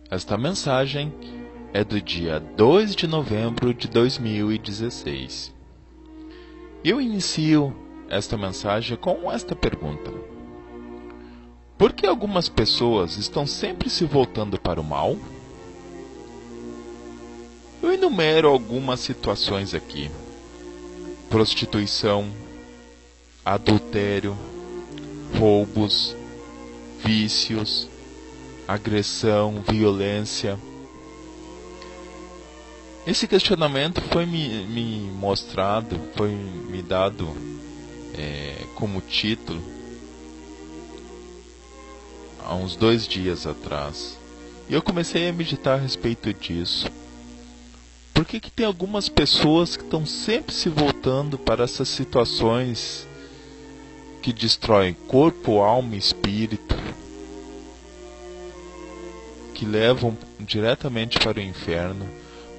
Esta mensagem é do dia 2 de novembro de 2016. Eu inicio esta mensagem com esta pergunta: por que algumas pessoas estão sempre se voltando para o mal? Eu enumero algumas situações aqui: prostituição, adultério, roubos, vícios, agressão, violência. Esse questionamento foi me mostrado, foi me dado como título há uns 2 dias atrás. E eu comecei a meditar a respeito disso. Por que tem algumas pessoas que estão sempre se voltando para essas situações que destroem corpo, alma e espírito, que levam diretamente para o inferno?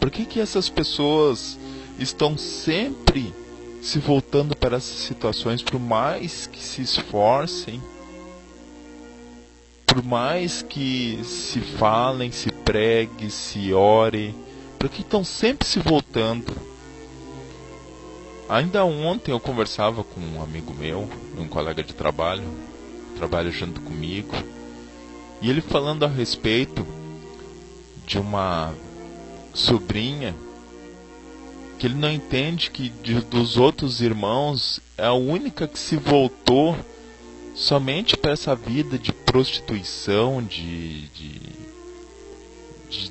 Por que essas pessoas estão sempre se voltando para essas situações, por mais que se esforcem, por mais que se falem, se pregue, se ore? Por que estão sempre se voltando? Ainda ontem eu conversava com um amigo meu, um colega de trabalho, trabalha junto comigo, e ele falando a respeito de uma sobrinha que ele não entende que dos outros irmãos é a única que se voltou somente para essa vida de prostituição, de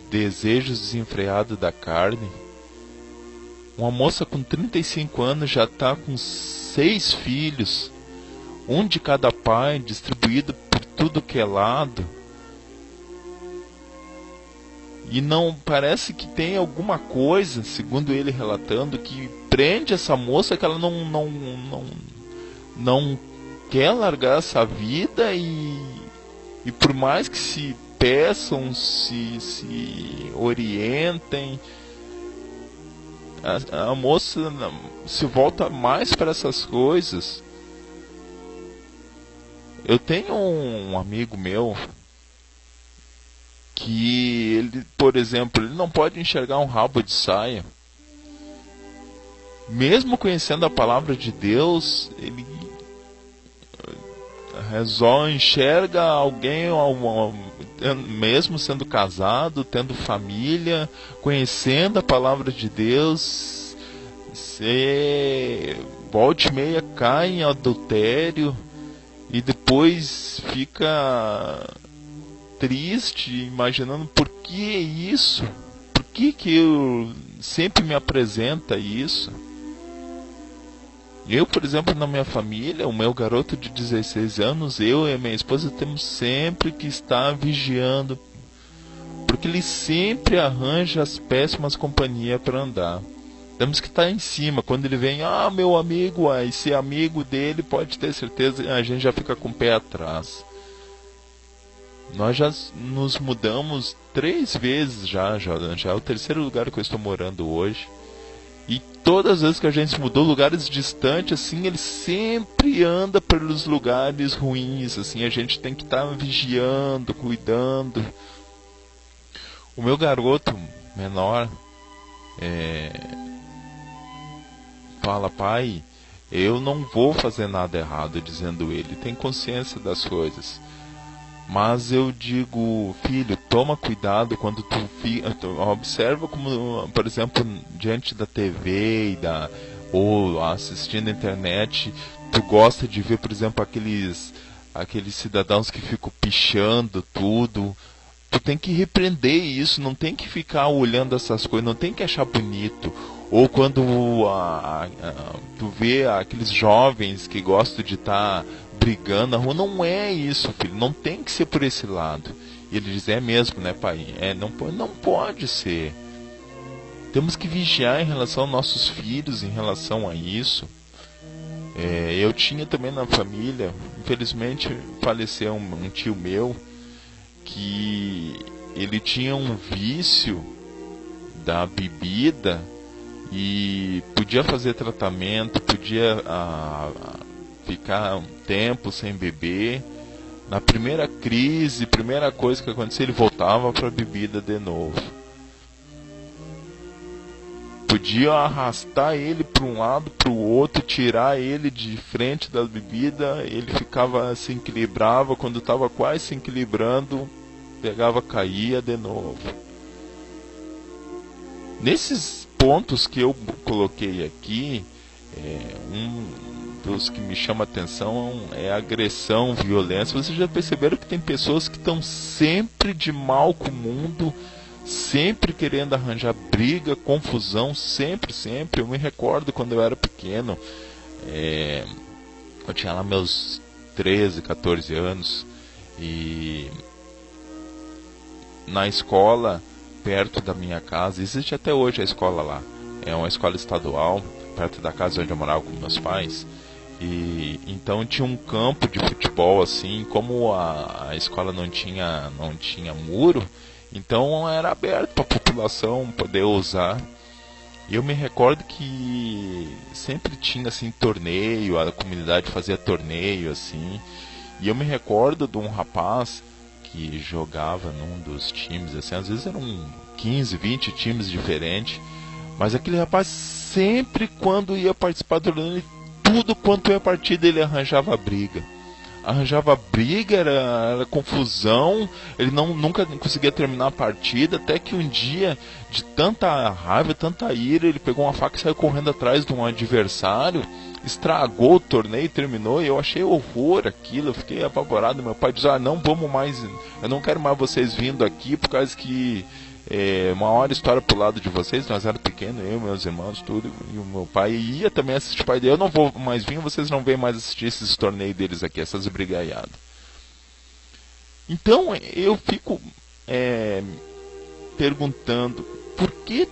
desejos desenfreados da carne. Uma moça com 35 anos já está com 6 filhos, um de cada pai, distribuído por tudo que é lado. E não parece que tem alguma coisa, segundo ele relatando, que prende essa moça, que ela não quer largar essa vida, e por mais que se peçam, se orientem, a moça se volta mais para essas coisas. Eu tenho um amigo meu que ele, por exemplo, ele não pode enxergar um rabo de saia. Mesmo conhecendo a palavra de Deus, ele só enxerga alguém, mesmo sendo casado, tendo família, conhecendo a palavra de Deus, volta e meia cai em adultério e depois fica triste, imaginando por que isso, por que eu sempre me apresenta isso. Eu, por exemplo, na minha família, o meu garoto de 16 anos, eu e a minha esposa temos sempre que estar vigiando, porque ele sempre arranja as péssimas companhias para andar. Temos que estar em cima. Quando ele vem, meu amigo, esse amigo dele, pode ter certeza, a gente já fica com o pé atrás. Nós já nos mudamos 3 vezes já é o 3º lugar que eu estou morando hoje. E todas as vezes que a gente se mudou, lugares distantes, assim, ele sempre anda pelos lugares ruins, assim, a gente tem que estar vigiando, cuidando. O meu garoto menor fala: pai, eu não vou fazer nada errado, dizendo ele, tem consciência das coisas. Mas eu digo: filho, toma cuidado quando tu observa, como, por exemplo, diante da TV ou assistindo a internet, tu gosta de ver, por exemplo, aqueles cidadãos que ficam pichando tudo. Tu tem que repreender isso, não tem que ficar olhando essas coisas, não tem que achar bonito. Ou quando tu vê aqueles jovens que gostam de estar brigando na rua, não é isso, filho, não tem que ser por esse lado. E ele diz: é mesmo, né, pai? Não pode ser. Temos que vigiar em relação aos nossos filhos, em relação a isso. Eu tinha também na família, infelizmente faleceu um tio meu, que ele tinha um vício da bebida e podia fazer tratamento, podia ficar um tempo sem beber, Na primeira crise, primeira coisa que acontecia, ele voltava para a bebida de novo. Podia arrastar ele para um lado, para o outro, tirar ele de frente da bebida, ele ficava, se equilibrava, quando estava quase se equilibrando, pegava, caía de novo. Nesses pontos que eu coloquei aqui, um dos que me chama a atenção é a agressão, violência. Vocês já perceberam que tem pessoas que estão sempre de mal com o mundo, sempre querendo arranjar briga, confusão, sempre. Eu me recordo quando eu era pequeno, eu tinha lá meus 13, 14 anos, e na escola, perto da minha casa, existe até hoje a escola lá, é uma escola estadual, perto da casa onde eu morava com meus pais, e então tinha um campo de futebol assim, como a escola não tinha muro, então era aberto para a população poder usar. E eu me recordo que sempre tinha assim torneio, a comunidade fazia torneio assim. E eu me recordo de um rapaz que jogava num dos times, assim, às vezes eram 15, 20 times diferentes, mas aquele rapaz sempre quando ia participar do torneio, tudo quanto ia partida ele arranjava briga. Era confusão, ele nunca conseguia terminar a partida, até que um dia, de tanta raiva, tanta ira, ele pegou uma faca e saiu correndo atrás de um adversário, estragou o torneio e terminou, e eu achei horror aquilo, eu fiquei apavorado. Meu pai disse, não vamos mais, eu não quero mais vocês vindo aqui, por causa que uma hora história pro lado de vocês, nós éramos pequenos, eu, meus irmãos, tudo, e o meu pai ia também assistir o pai dele, eu não vou mais vir, vocês não vêm mais assistir esses torneios deles aqui, essas brigaiadas. Então eu fico perguntando, por que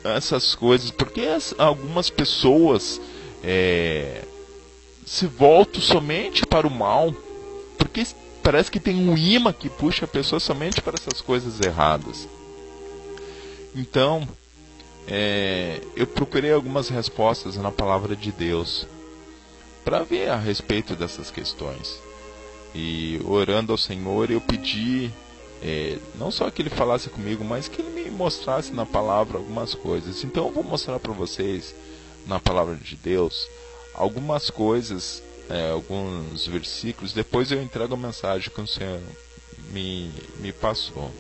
essas coisas, por que algumas pessoas se voltam somente para o mal? Porque parece que tem um imã que puxa a pessoa somente para essas coisas erradas. Então, eu procurei algumas respostas na palavra de Deus para ver a respeito dessas questões. E orando ao Senhor, eu pedi não só que Ele falasse comigo, mas que Ele me mostrasse na palavra algumas coisas. Então eu vou mostrar para vocês na palavra de Deus algumas coisas, alguns versículos. Depois eu entrego a mensagem que o Senhor me passou.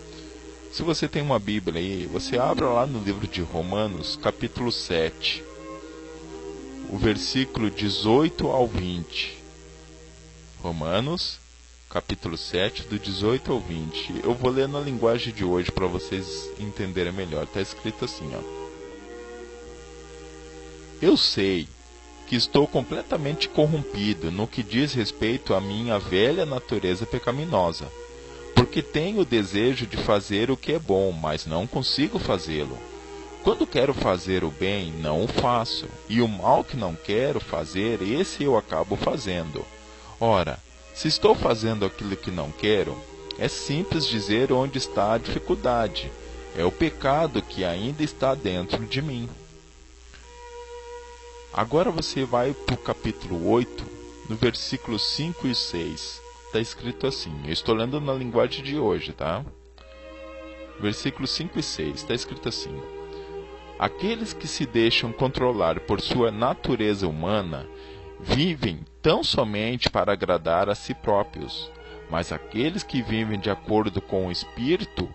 Se você tem uma Bíblia aí, você abra lá no livro de Romanos, capítulo 7, o versículo 18 ao 20. Romanos, capítulo 7, do 18 ao 20. Eu vou ler na linguagem de hoje para vocês entenderem melhor. Está escrito assim, ó. Eu sei que estou completamente corrompido no que diz respeito à minha velha natureza pecaminosa, porque tenho o desejo de fazer o que é bom, mas não consigo fazê-lo. Quando quero fazer o bem, não o faço, e o mal que não quero fazer, esse eu acabo fazendo. Ora, se estou fazendo aquilo que não quero, é simples dizer onde está a dificuldade. É o pecado que ainda está dentro de mim. Agora você vai para o capítulo 8, no versículos 5 e 6. Está escrito assim, eu estou lendo na linguagem de hoje, tá? Versículos 5 e 6, está escrito assim. Aqueles que se deixam controlar por sua natureza humana vivem tão somente para agradar a si próprios, mas aqueles que vivem de acordo com o Espírito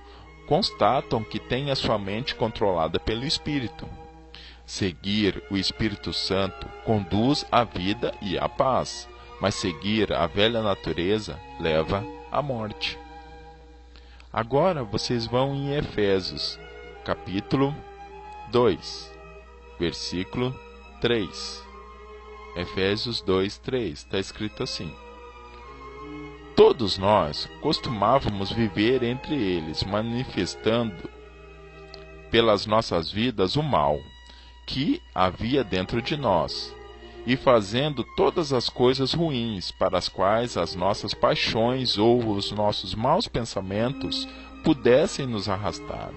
constatam que têm a sua mente controlada pelo Espírito. Seguir o Espírito Santo conduz à vida e à paz, mas seguir a velha natureza leva à morte. Agora vocês vão em Efésios, capítulo 2, versículo 3. Efésios 2, 3, está escrito assim. Todos nós costumávamos viver entre eles, manifestando pelas nossas vidas o mal que havia dentro de nós, e fazendo todas as coisas ruins para as quais as nossas paixões ou os nossos maus pensamentos pudessem nos arrastar.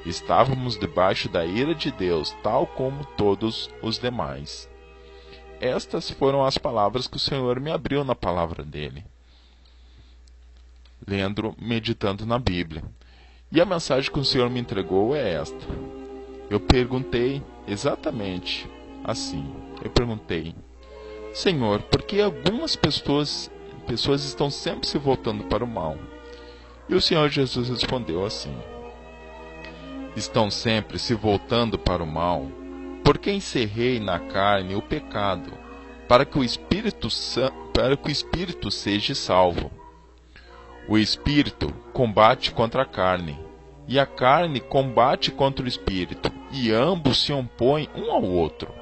Estávamos debaixo da ira de Deus, tal como todos os demais. Estas foram as palavras que o Senhor me abriu na palavra dele. lendo, meditando na Bíblia. E a mensagem que o Senhor me entregou é esta. Eu perguntei exatamente assim. Eu perguntei: Senhor, por que algumas pessoas estão sempre se voltando para o mal? E o Senhor Jesus respondeu assim: estão sempre se voltando para o mal, porque encerrei na carne o pecado, para que o espírito seja salvo. O espírito combate contra a carne, e a carne combate contra o espírito, e ambos se opõem um ao outro.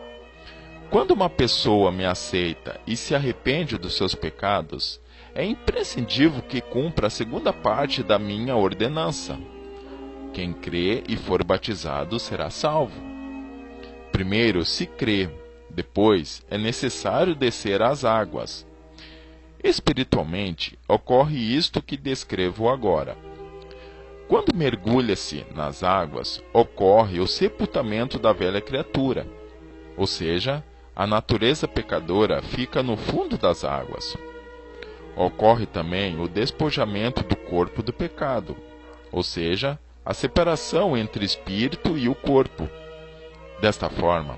Quando uma pessoa me aceita e se arrepende dos seus pecados, é imprescindível que cumpra a segunda parte da minha ordenança. Quem crê e for batizado será salvo. Primeiro se crê, depois é necessário descer às águas. Espiritualmente, ocorre isto que descrevo agora. Quando mergulha-se nas águas, ocorre o sepultamento da velha criatura, ou seja, a natureza pecadora fica no fundo das águas. Ocorre também o despojamento do corpo do pecado, ou seja, a separação entre espírito e o corpo. Desta forma,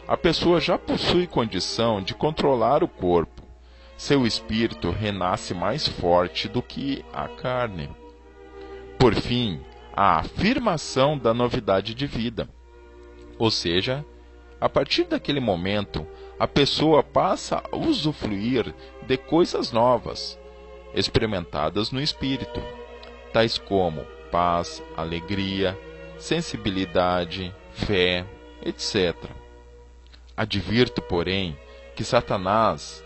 a pessoa já possui condição de controlar o corpo. Seu espírito renasce mais forte do que a carne. Por fim, a afirmação da novidade de vida, ou seja, a partir daquele momento, a pessoa passa a usufruir de coisas novas, experimentadas no espírito, tais como paz, alegria, sensibilidade, fé, etc. Advirto, porém, que Satanás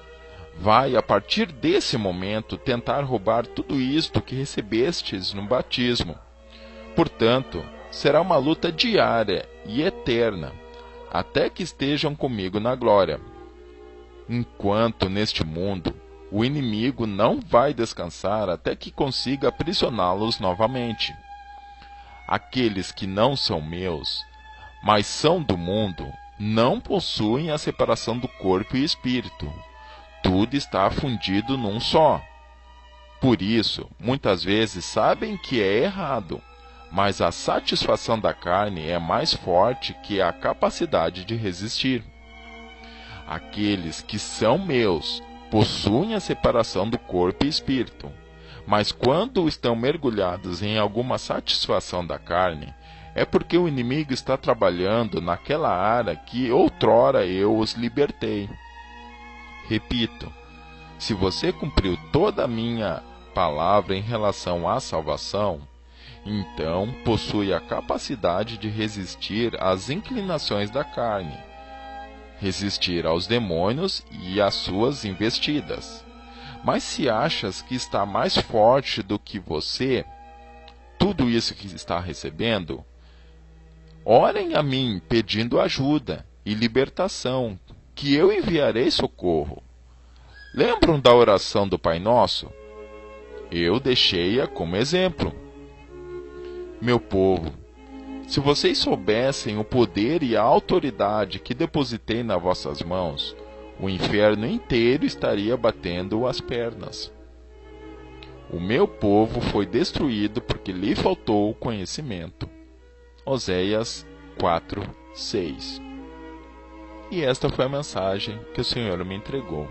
vai, a partir desse momento, tentar roubar tudo isto que recebestes no batismo. Portanto, será uma luta diária e eterna, até que estejam comigo na glória. Enquanto neste mundo, o inimigo não vai descansar até que consiga aprisioná-los novamente. Aqueles que não são meus, mas são do mundo, não possuem a separação do corpo e espírito. Tudo está fundido num só. Por isso, muitas vezes sabem que é errado, mas a satisfação da carne é mais forte que a capacidade de resistir. Aqueles que são meus possuem a separação do corpo e espírito, mas quando estão mergulhados em alguma satisfação da carne, é porque o inimigo está trabalhando naquela área que outrora eu os libertei. Repito, se você cumpriu toda a minha palavra em relação à salvação, então possui a capacidade de resistir às inclinações da carne, resistir aos demônios e às suas investidas. Mas se achas que está mais forte do que você, tudo isso que está recebendo, orem a mim pedindo ajuda e libertação, que eu enviarei socorro. Lembram da oração do Pai Nosso? Eu deixei-a como exemplo. Meu povo, se vocês soubessem o poder e a autoridade que depositei nas vossas mãos, o inferno inteiro estaria batendo as pernas. O meu povo foi destruído porque lhe faltou conhecimento. Oséias 4:6. E esta foi a mensagem que o Senhor me entregou.